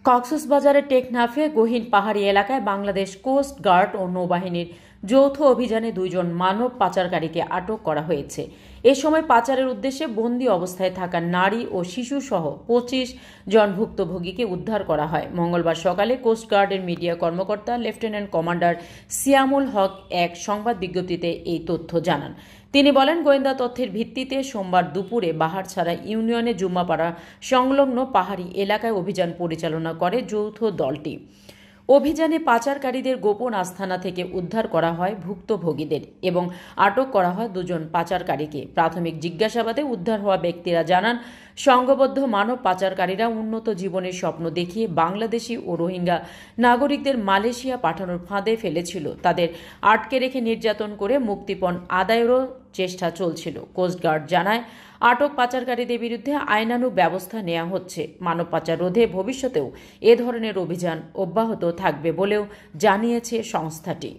কক্সবাজারের টেকনাফে গহীন পাহাড়ি এলাকায় বাংলাদেশ কোস্ট গার্ড ও নৌবাহিনীর যৌথ অভিযানে 2 জন মানব পাচারকারীকে আটক করা হয়েছে। এ সময় পাচারের উদ্দেশ্যে বন্দী অবস্থায় থাকা নারী ও শিশু সহ 25 জন ভুক্তভোগীকে উদ্ধার করা হয়। মঙ্গলবার সকালে কোস্টগার্ডের মিডিয়া কর্মকর্তা লেফটেন্যান্ট কমান্ডার সিয়ামুল হক এক সংবাদ বিজ্ঞপ্তিতে এই তথ্য জানান। তিনি বলেন, গোয়েন্দা তথ্যের ভিত্তিতে সোমবার দুপুরে বাহারছড়া ইউনিয়নে জুম্মাপাড়া সংলগ্ন পাহাড়ি এলাকায় অভিযান পরিচালনা করে যৌথ দলটি। অভিযানে পাচারকারীদের গোপন আস্তানা থেকে উদ্ধার করা হয় ভুক্তভোগীদের এবং আটক করা হয় 2 জন পাচারকারীকে। প্রাথমিক জিজ্ঞাসাবাদে উদ্ধার হওয়া ব্যক্তিরা জানান, সংঘবদ্ধ মানব পাচারকারীরা উন্নত জীবনের স্বপ্ন দেখিয়ে বাংলাদেশি ও রোহিঙ্গা নাগরিকদের মালয়েশিয়া পাঠানোর ফাঁদে ফেলেছিল। তাদের আটকে রেখে নির্যাতন করে মুক্তিপণ আদায়েরও চেষ্টা চলছিল। কোস্টগার্ড জানায়, আটক পাচারকারীদের বিরুদ্ধে আইনানুগ ব্যবস্থা নেওয়া হচ্ছে। মানব পাচার রোধে ভবিষ্যতেও এ ধরনের অভিযান অব্যাহত থাকবে বলেও জানিয়েছে সংস্থাটি।